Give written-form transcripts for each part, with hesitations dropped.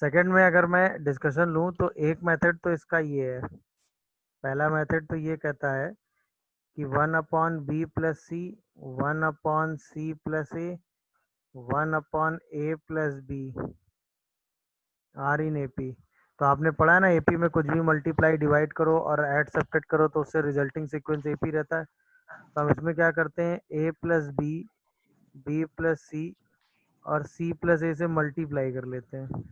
Second में अगर मैं डिस्कशन लूँ तो एक मेथड तो इसका ये है, पहला मेथड तो ये कहता है कि 1/b+c 1/c+a 1/a+b are in AP. तो आपने पढ़ा है ना, एपी में कुछ भी मल्टीप्लाई डिवाइड करो और ऐड सब्ट्रैक्ट करो तो उससे रिजल्टिंग सीक्वेंस एपी रहता है। तो हम इसमें क्या करते हैं, a+b b+c और c+a से मल्टीप्लाई कर लेते हैं।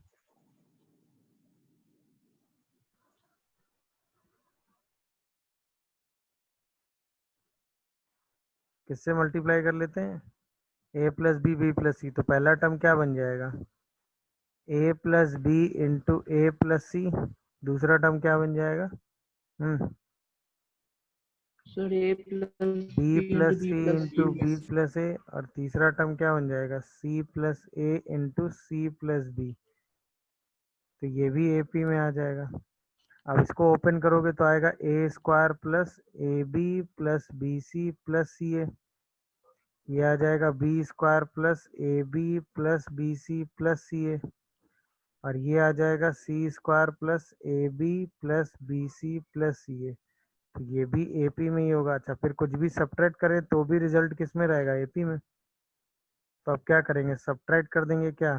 किससे मल्टीप्लाई कर लेते हैं, a+b b+c। तो पहला टर्म क्या बन जाएगा, a+b इंटू a+c। दूसरा टर्म क्या बन जाएगा, sir A plus b B plus into B C plus into C. B plus A. और तीसरा टर्म क्या बन जाएगा, c plus A into C plus B. तो ये भी एपी में आ जाएगा। अब इसको ओपन करोगे तो आएगा a² plus A B plus B C plus C A. ये आ जाएगा b² plus A B plus B C plus C A. और ये आ जाएगा c² plus A B plus B C plus C A. तो ये भी एपी में ही होगा। अच्छा, फिर कुछ भी सब्ट्रैक्ट करें तो भी रिजल्ट किस में रहेगा, एपी में। तो अब क्या करेंगे, सब्ट्रैक्ट कर देंगे क्या,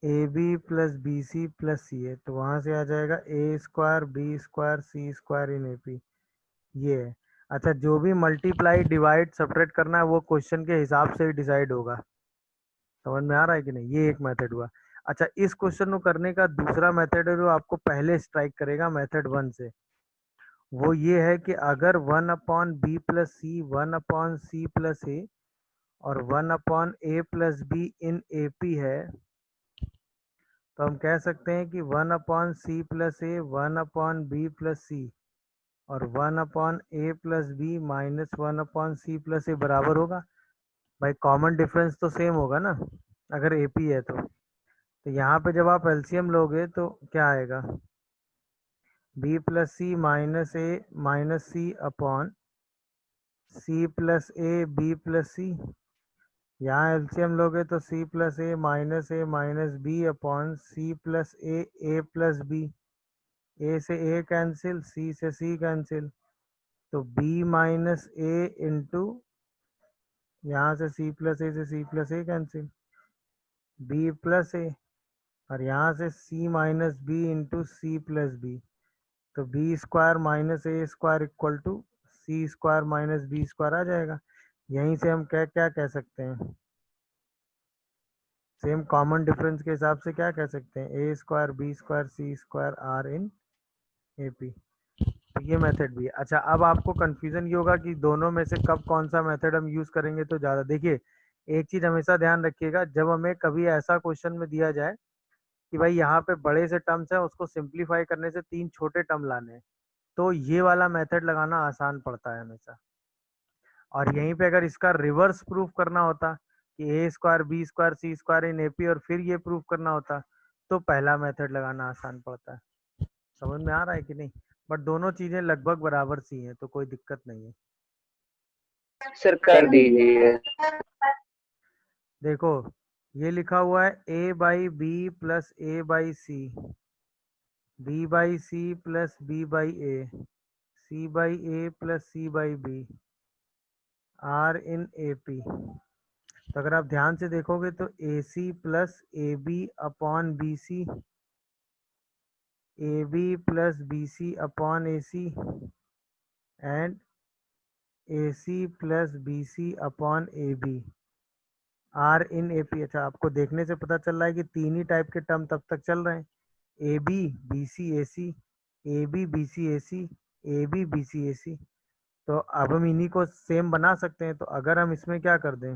A B plus B C plus C A. तो वहां से आ जाएगा a² b² c² in AP. ये है। अच्छा, जो भी मल्टीप्लाई डिवाइड सब्ट्रैक्ट करना है वो क्वेश्चन के हिसाब से ही डिसाइड होगा। समझ में आ रहा है कि नहीं, ये एक मेथड हुआ। अच्छा, इस क्वेश्चन को करने का दूसरा मेथड है जो आपको पहले स्ट्राइक करेगा मेथड 1 से। वो ये है कि अगर 1/b+c 1/c+a और 1/a+b इन एपी है, तो हम कह सकते हैं कि 1/c+a 1/b+c और 1/a+b माइनस 1/c+a बराबर होगा। भाई कॉमन डिफरेंस तो सेम होगा ना अगर एपी है तो यहाँ पे जब आप एलसीएम लोगे तो क्या आएगा, b+c माइनस ए माइनस सी अपॉन c+a b+c। यहाँ एलसीएम लोगे तो c+a minus B upon c+a+b। ए से ए कैंसिल, सी से सी कैंसिल। तो b माइनस ए इंटू, यहाँ से c+a से c+a cancel, b plus A. और यहाँ से c minus B into C plus B. तो b² minus a² equal to c² minus b² आ जाएगा। यहीं से हम क्या कह सकते हैं, सेम कॉमन डिफरेंस के हिसाब से क्या कह सकते हैं, a² b² c² are in AP. तो ये मेथड भी है। अच्छा, अब आपको कंफ्यूजन ये होगा कि दोनों में से कब कौन सा मेथड हम यूज करेंगे तो ज़्यादा। देखिए, एक चीज़ हमेशा ध्यान रखिएगा, जब हमें कभी ऐसा क्वेश्चन में दिया जाए कि भाई यहाँ पे बड़े से टर्म्स है, उसको सिंप्लीफाई करने से 3 छोटे टर्म लाने हैं, तो ये वाला मेथड लगाना आसान पड़ता है हमेशा। और यहीं पे अगर इसका रिवर्स प्रूफ करना होता कि a² b² c² in AP और फिर ये प्रूफ करना होता तो पहला मेथड लगाना आसान पड़ता है। समझ में आ रहा है कि नहीं। बट दोनों चीजें लगभग बराबर सी हैं तो कोई दिक्कत नहीं है। सर कर दीजिए। देखो, ये लिखा हुआ है a/b plus a/c, b/c plus b/a, c/a plus c/b are in AP. तो अगर आप ध्यान से देखोगे तो A C plus A B upon B C, A B plus B C upon A C and A C plus B C upon A B are in A P. अच्छा, आपको देखने से पता चल रहा है कि तीन ही टाइप के टर्म तब तक चल रहे हैं, A B B C A C, A B B C A C, A B B C A C. तो अब हम इन्हीं को सेम बना सकते हैं। तो अगर हम इसमें क्या कर दें,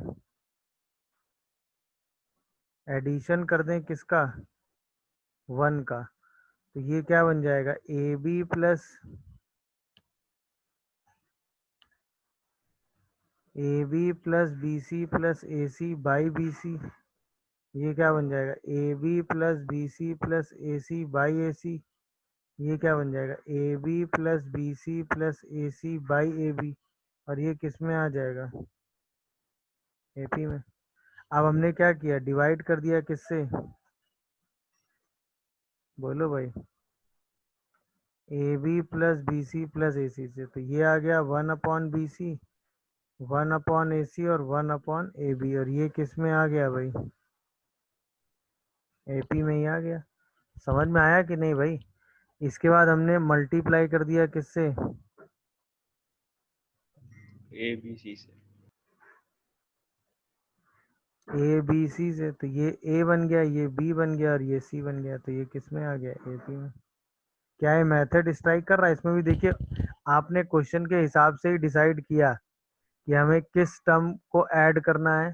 एडिशन कर दें किसका, 1 का, तो ये क्या बन जाएगा, A B plus A B plus B C plus A C by B C. ये क्या बन जाएगा, A B plus B C plus A C by A C. ये क्या बन जाएगा, A B plus B C plus A C by A B. और ये किस में आ जाएगा, एपी में। अब हमने क्या किया, डिवाइड कर दिया किससे, बोलो भाई। A B plus B C plus A C से, तो ये आ गया 1/BC, 1/AC और 1/AB, और ये किस में आ गया भाई? AP में ही आ गया। समझ में आया कि नहीं भाई? इसके बाद हमने मल्टीप्लाई कर दिया किससे? ए बी सी से। ABC से, तो ये A बन गया, ये B बन गया और ये C बन गया, तो ये किस में आ गया? AP में। क्या ये मेथड स्ट्राइक कर रहा है? इसमें भी देखिए, आपने क्वेश्चन के हिसाब से ही डिसाइड किया कि हमें किस टर्म को ऐड करना है,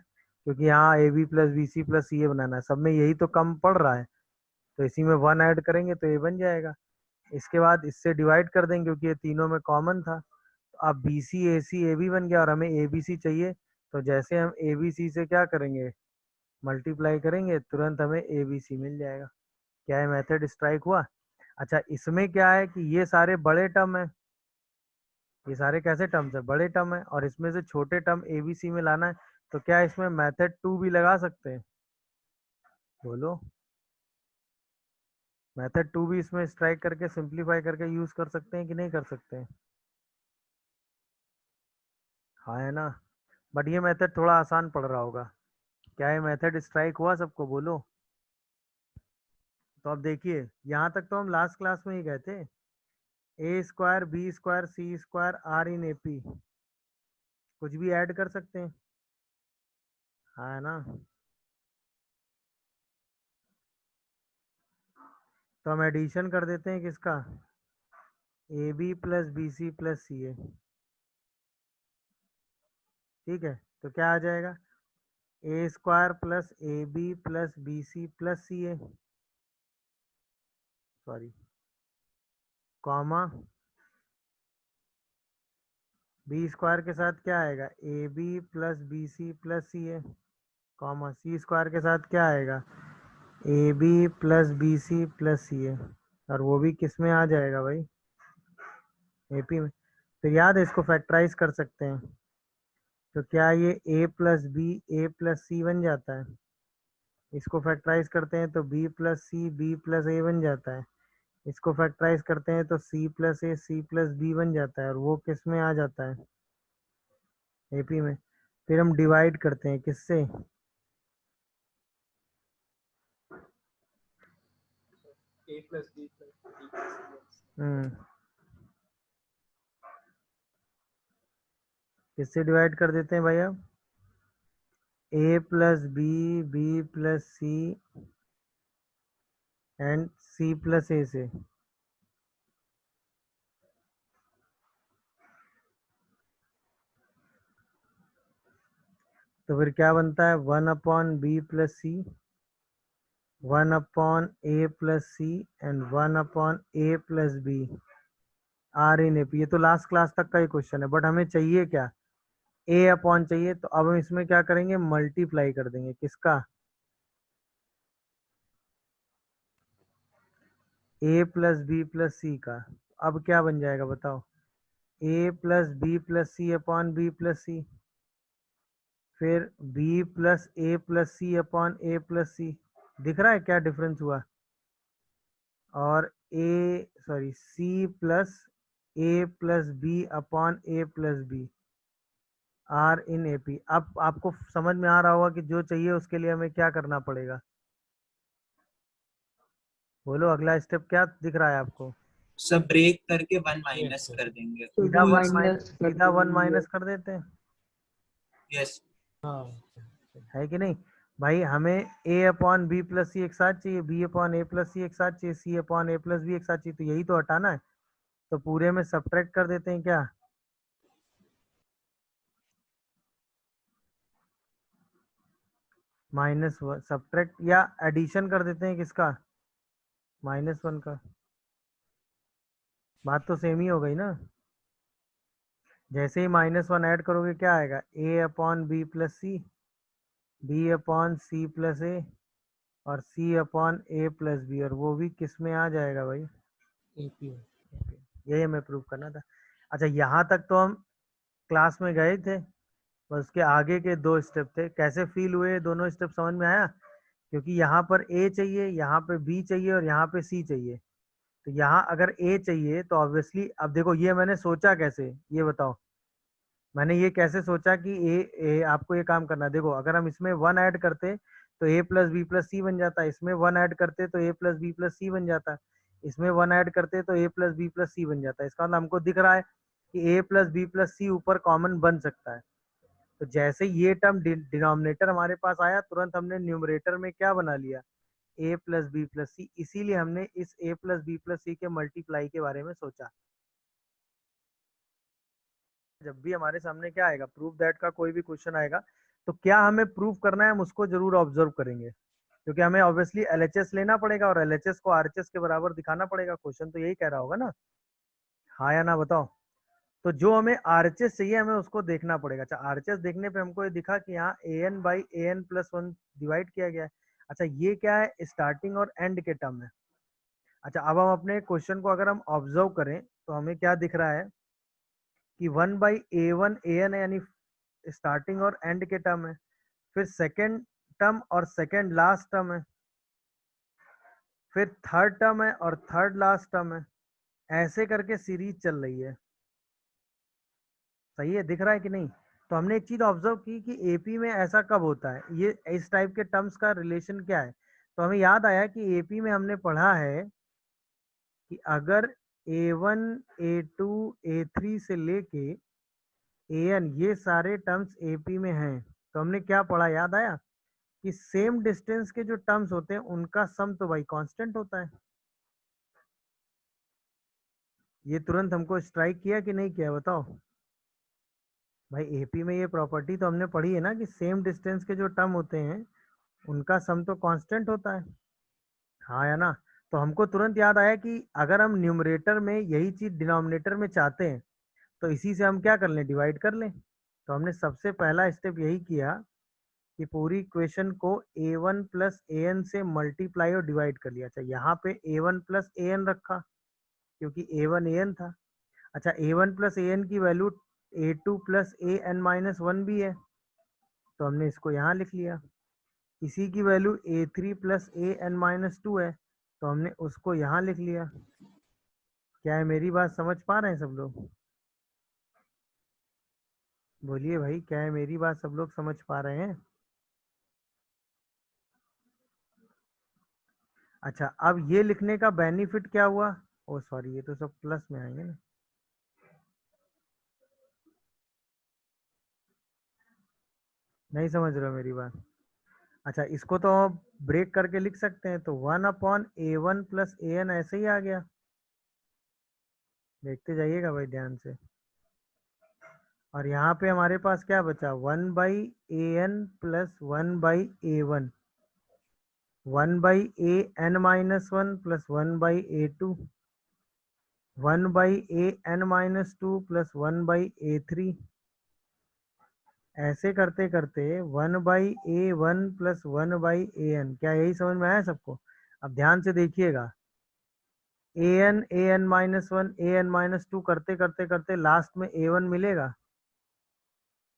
क्योंकि यहाँ AB plus BC plus CA बनाना है, सब में यही तो कम पड़ रहा है, तो इसी में 1 ऐड करेंगे तो ये बन जाएगा। इसके बाद इससे डिवाइड कर देंगे क्योंकि ये तीनों में कॉमन था, तो अब BC AC AB बन गया और हमें ABC चाहिए, तो जैसे हम ABC से क्या करेंगे? मल्टीप्लाई करेंगे, तुरंत हमें ABC मिल जाएगा। क्या है? मेथड स्ट्राइक हुआ। अच्छा, इसमें क्या है कि ये सारे बड़े टर्म है, ये सारे कैसे टर्म्स है? बड़े टर्म है, और इसमें से छोटे टर्म ABC में लाना है, तो क्या इसमें मेथड 2 भी लगा सकते हैं? बोलो। मेथड 2 भी इसमें स्ट्राइक करके सिंप्लीफाई करके यूज कर सकते हैं कि नहीं कर सकते हैं? हाँ, है ना? बट ये मेथड थोड़ा आसान पड़ रहा होगा। क्या ये मेथड स्ट्राइक हुआ सबको? बोलो। तो अब देखिए, यहाँ तक तो हम लास्ट क्लास में ही गए थे। A² B² C² R/AP, कुछ भी ऐड कर सकते हैं, हाँ है ना? तो हम एडिशन कर देते हैं किसका? AB plus BC plus CA। ठीक है, तो क्या आ जाएगा? A² plus AB plus BC plus CA, sorry, comma B² के साथ क्या आएगा? AB plus BC plus CA, comma C² के साथ क्या आएगा? AB plus BC plus CA, और वो भी किस में आ जाएगा भाई? AP में। तो याद है, इसको फैक्टराइज कर सकते हैं, तो क्या ये A plus B A plus C बन जाता है? इसको फैक्टराइज करते हैं तो B plus C B plus A बन जाता है। इसको फैक्टराइज करते हैं तो C plus A C plus B बन जाता है, और वो किस में आ जाता है? AP में। फिर हम डिवाइड करते हैं किससे? A plus B plus D plus C. हम्म, किससे डिवाइड कर देते हैं भाई? अब A plus B B plus C and C plus A से। तो फिर क्या बनता है? 1/B plus C, 1/A plus C and 1/A plus B R/AP। ये तो लास्ट क्लास तक का ही क्वेश्चन है, बट हमें चाहिए क्या? A/, चाहिए, तो अब हम इसमें क्या करेंगे? मल्टीप्लाई कर देंगे किसका? A plus B plus C का। अब क्या बन जाएगा बताओ? A plus B plus C/B plus C, फिर B plus A plus C/A plus C। दिख रहा है क्या डिफरेंस हुआ? और C plus A plus B/A plus B R/AP। अब आपको समझ में आ रहा होगा कि जो चाहिए उसके लिए हमें क्या करना पड़ेगा? बोलो, अगला स्टेप क्या दिख रहा है आपको? सब ब्रेक करके 1 माइनस कर देंगे। सीधा वन माइनस कर सीधा 1 देंगे। माइनस कर देते हैं, यस, हाँ, है कि नहीं? भाई हमें A/B प्लस C एक साथ चाहिए, B/A प्लस C एक साथ चाहिए, C/A प्लस B एक साथ चाहिए, तो यही तो हटाना है, तो पूरे में सब्ट्रैक्ट कर देते हैं क्या? -1 सब्ट्रैक्ट या एडिशन कर देते हैं किसका? -1 का। बात तो सेम ही हो गई ना? जैसे ही -1 ऐड करोगे क्या आएगा? A/B plus C, B/C plus A और C/A प्लस B, और वो भी किस में आ जाएगा भाई? AP में। यही हमें प्रूव करना था। अच्छा, यहाँ तक तो हम क्लास में गए थे, बस उसके आगे के 2 स्टेप थे। कैसे फील हुए दोनों स्टेप? समझ में आया क्योंकि यहाँ पर ए चाहिए, यहाँ पे बी चाहिए और यहाँ पे सी चाहिए। तो यहाँ अगर ए चाहिए तो ऑब्वियसली, अब देखो ये मैंने सोचा कैसे, ये बताओ मैंने ये कैसे सोचा कि आपको ये काम करना है। देखो अगर हम इसमें 1 ऐड करते तो ए प्लस बी प्लस सी बन जाता है, इसमें 1 ऐड करते तो ए प्लस बी प्लस सी बन जाता है, इसमें 1 ऐड करते तो ए प्लस बी प्लस सी बन जाता है। इसका मतलब हमको दिख रहा है कि ए प्लस बी प्लस सी ऊपर कॉमन बन सकता है। तो जैसे ये टर्म डिनोमिनेटर हमारे पास आया, तुरंत हमने न्यूमरेटर में क्या बना लिया, ए प्लस बी प्लस सी। इसीलिए हमने इस ए प्लस बी प्लस सी के मल्टीप्लाई के बारे में सोचा। जब भी हमारे सामने क्या आएगा, प्रूफ दैट का कोई भी क्वेश्चन आएगा, तो क्या हमें प्रूफ करना है हम उसको जरूर ऑब्जर्व करेंगे, क्योंकि हमें ऑब्वियसली एलएचएस लेना पड़ेगा और एलएचएस को आरएचएस के बराबर दिखाना पड़ेगा। क्वेश्चन तो यही कह रहा होगा ना, हाँ या ना बताओ। तो जो हमें आरएचएस चाहिए हमें उसको देखना पड़ेगा। अच्छा, आरएचएस देखने पे हमको ये दिखा कि यहाँ an by an plus 1 divide किया गया है। अच्छा, ये क्या है, स्टार्टिंग और एंड के टर्म है। अच्छा, अब हम अपने क्वेश्चन को अगर हम ऑब्जर्व करें तो हमें क्या दिख रहा है कि 1 बाई a1 an है, यानी स्टार्टिंग और एंड के टर्म है। फिर सेकेंड टर्म और सेकेंड लास्ट टर्म है, फिर थर्ड टर्म है और थर्ड लास्ट टर्म है। ऐसे करके सीरीज चल रही है। सही है, दिख रहा है कि नहीं। तो हमने एक चीज ऑब्जर्व की कि एपी में ऐसा कब होता है, ये इस टाइप के टर्म्स का रिलेशन क्या है। तो हमें याद आया कि एपी में हमने पढ़ा है कि अगर a1 a2 a3 से लेके an ये सारे टर्म्स एपी में हैं, तो हमने क्या पढ़ा, याद आया कि सेम डिस्टेंस के जो टर्म्स होते हैं उनका सम तो भाई कांस्टेंट होता है। ये तुरंत हमको स्ट्राइक किया कि नहीं किया, बताओ भाई। एपी में ये प्रॉपर्टी तो हमने पढ़ी है ना कि सेम डिस्टेंस के जो टर्म होते हैं उनका सम तो कांस्टेंट होता है, हाँ या ना। तो हमको तुरंत याद आया कि अगर हम न्यूमरेटर में यही चीज डिनोमिनेटर में चाहते हैं तो इसी से हम क्या कर लें, डिवाइड कर लें। तो हमने सबसे पहला स्टेप यही किया कि पूरी इक्वेशन को a1 प्लस an से मल्टीप्लाई और डिवाइड कर लिया। अच्छा, यहाँ पे a1 प्लस an रखा क्योंकि a1 an था। अच्छा, a1 प्लस an की value a2 plus an minus 1 भी है, तो हमने इसको यहाँ लिख लिया। इसी की value a3 plus an minus 2 है, तो हमने उसको यहाँ लिख लिया। क्या है, मेरी बात समझ पा रहे हैं सब लोग? बोलिए भाई, क्या है, मेरी बात सब लोग समझ पा रहे हैं? अच्छा, अब ये लिखने का बेनिफिट क्या हुआ, ओ सॉरी ये तो सब प्लस में आएंगे ना। नहीं समझ रहे हो मेरी बात? अच्छा, इसको तो ब्रेक करके लिख सकते हैं, तो 1/a1 प्लस an ऐसे ही आ गया। देखते जाइएगा भाई ध्यान से। और यहाँ पे हमारे पास क्या बचा, 1/an plus 1/a1, 1/an minus 1 plus 1/a2, 1/an minus 2 plus 1/a3। ऐसे करते करते 1/a1 प्लस 1/an, क्या यही समझ में आया सबको? अब ध्यान से देखिएगा, an माइनस 1 an माइनस 2 करते करते करते लास्ट में a1 मिलेगा।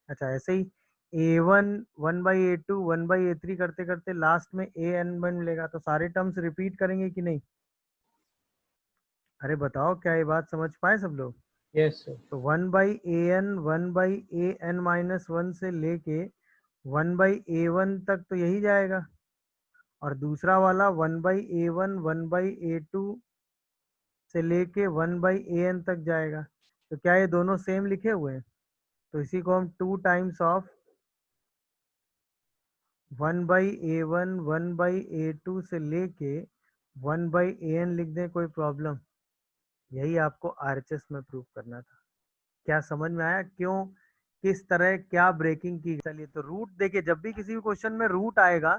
अच्छा, ऐसे ही a1 1/a2 1/a3 करते करते लास्ट में an1 मिलेगा। तो सारे टर्म्स रिपीट करेंगे कि नहीं? अरे बताओ, क्या ये बात समझ पाए सब लोग? Yes, sir. तो 1/an माइनस 1 से लेके 1/a1 तक तो यही जाएगा, और दूसरा वाला 1/a1 1/a2 से लेके 1/an तक जाएगा। तो क्या ये दोनों सेम लिखे हुए हैं? तो इसी को हम 2 टाइम्स ऑफ 1/a1 1/a2 से लेके 1/an लिख दें, कोई प्रॉब्लम? यही आपको आरएचएस में प्रूव करना था। क्या समझ में आया क्यों, किस तरह क्या ब्रेकिंग की? चलिए, तो रूट देखिए, जब भी किसी भी क्वेश्चन में रूट आएगा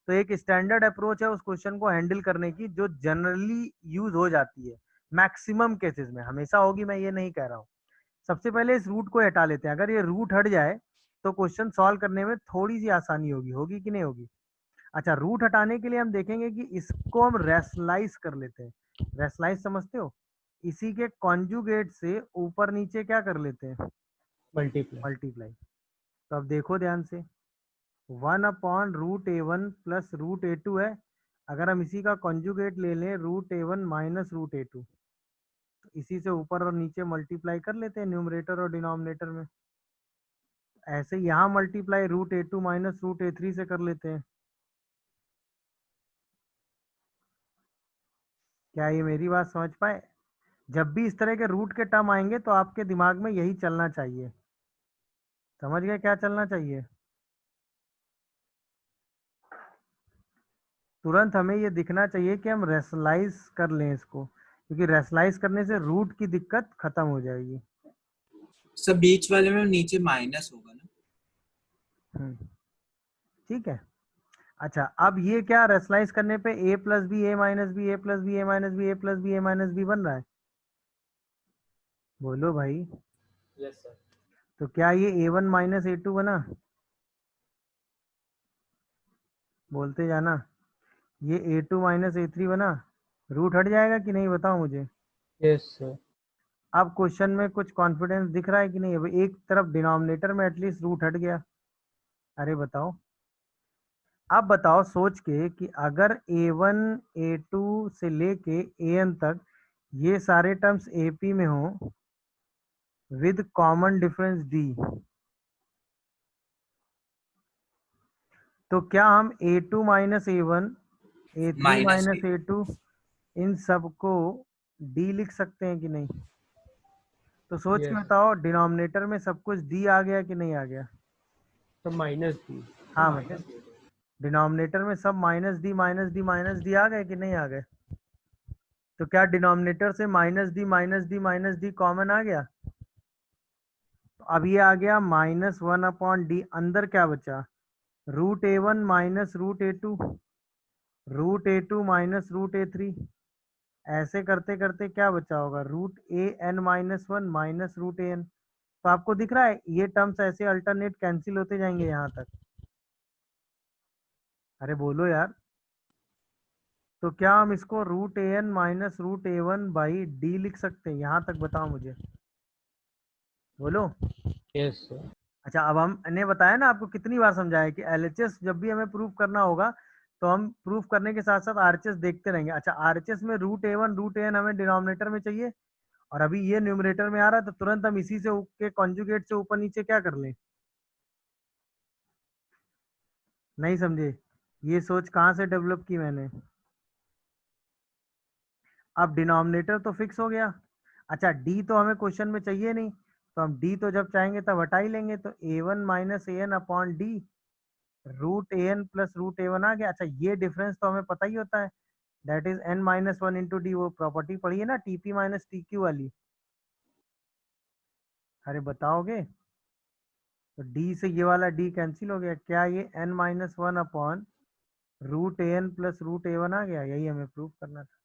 तो एक स्टैंडर्ड अप्रोच है उस क्वेश्चन को हैंडल करने की, जो जनरली यूज हो जाती है मैक्सिमम केसेस में। हमेशा होगी मैं ये नहीं कह रहा हूँ। सबसे पहले इस रूट को हटा लेते हैं। अगर ये रूट हट जाए तो क्वेश्चन सॉल्व करने में थोड़ी सी आसानी होगी, होगी कि नहीं होगी? अच्छा, रूट हटाने के लिए हम देखेंगे कि इसको हम रैशनलाइज कर लेते हैं। रैशनलाइज समझते हो? इसी के कॉन्जुगेट से ऊपर नीचे क्या कर लेते हैं, Multiply. मल्टीप्लाई। तो अब देखो ध्यान से, 1/√A1 प्लस √A2 है। अगर हम इसी का कॉन्जुगेट ले लें √A1 माइनस √A2, इसी से ऊपर और नीचे मल्टीप्लाई कर लेते हैं न्यूमरेटर और डिनोमिनेटर में। ऐसे यहाँ मल्टीप्लाई √A2 माइनस √A3 से कर लेते हैं। क्या ये मेरी बात समझ पाए? जब भी इस तरह के रूट के टर्म आएंगे तो आपके दिमाग में यही चलना चाहिए। समझ गए क्या चलना चाहिए? तुरंत हमें ये दिखना चाहिए कि हम रेशनलाइज कर लें इसको, क्योंकि रेशनलाइज करने से रूट की दिक्कत खत्म हो जाएगी। सर बीच वाले में नीचे माइनस होगा ना? ठीक है। अच्छा, अब ये क्या रेशनलाइज करने पे a plus B A minus B A plus B A minus B A plus B A minus B बन रहा है? बोलो भाई। Yes sir. तो क्या ये a1 माइनस a2 बना? बोलते जाना। ये a2 माइनस a3 बना? रूट हट जाएगा कि नहीं बताओ मुझे। Yes sir. अब क्वेश्चन में कुछ कॉन्फिडेंस दिख रहा है कि नहीं? अब एक तरफ डिनोमिनेटर में एटलीस्ट रूट हट गया। अरे बताओ। अब बताओ सोच के कि अगर a1 a2 से लेके an तक ये सारे टर्म्स AP में हो विद कॉमन डिफरेंस d, तो क्या हम a2 minus a1 a3 minus minus a2 इन सबको d लिख सकते हैं कि नहीं? तो सोच के Yes. बताओ डिनोमिनेटर में सब कुछ d आ गया कि नहीं आ गया? तो माइनस दी। हाँ मतलब डिनोमिनेटर में सब minus D minus D minus D आ गए कि नहीं आ गए? तो क्या डिनोमिनेटर से minus D minus D minus D common आ गया? तो अब ये आ गया -1/d। अंदर क्या बचा? √A1 minus √A2 √A2 minus √A3। ऐसे करते करते क्या बचा होगा? √AN minus 1 minus √AN। तो आपको दिख रहा है ये टर्म्स ऐसे अल्टरनेट कैंसिल होते जाएंगे यहाँ तक। अरे बोलो यार। तो क्या हम इसको √AN minus √A1 by d लिख सकते हैं? यहाँ तक बताओ मुझे। बोलो। Yes sir. अच्छा, अब हमने बताया ना आपको कितनी बार समझाया कि LHS जब भी हमें प्रूफ करना होगा तो हम प्रूफ करने के साथ साथ RHS देखते रहेंगे। अच्छा, RHS में √A1 √AN हमें डिनोमिनेटर में चाहिए और अभी ये न्यूमरेटर में आ रहा है, तो तुरंत हम इसी से के कॉन्जुगेट से ऊपर नीचे क्या कर लें? नहीं समझे? ये सोच कहाँ से डेवलप की मैंने? अब डिनोमिनेटर तो फिक्स हो गया। अच्छा, डी तो हमें क्वेश्चन में चाहिए नहीं, तो हम डी तो जब चाहेंगे तब हटा ही लेंगे। तो a1 minus an upon D √AN plus √A1 आ गया। अच्छा, ये डिफरेंस तो हमें पता ही होता है, that is n minus 1 into D. वो प्रॉपर्टी पढ़ी है ना TP माइनस TQ वाली। अरे बताओगे? तो डी से ये वाला डी कैंसिल हो गया। क्या ये n minus 1 upon √AN plus √A1 आ गया? यही हमें प्रूव करना था।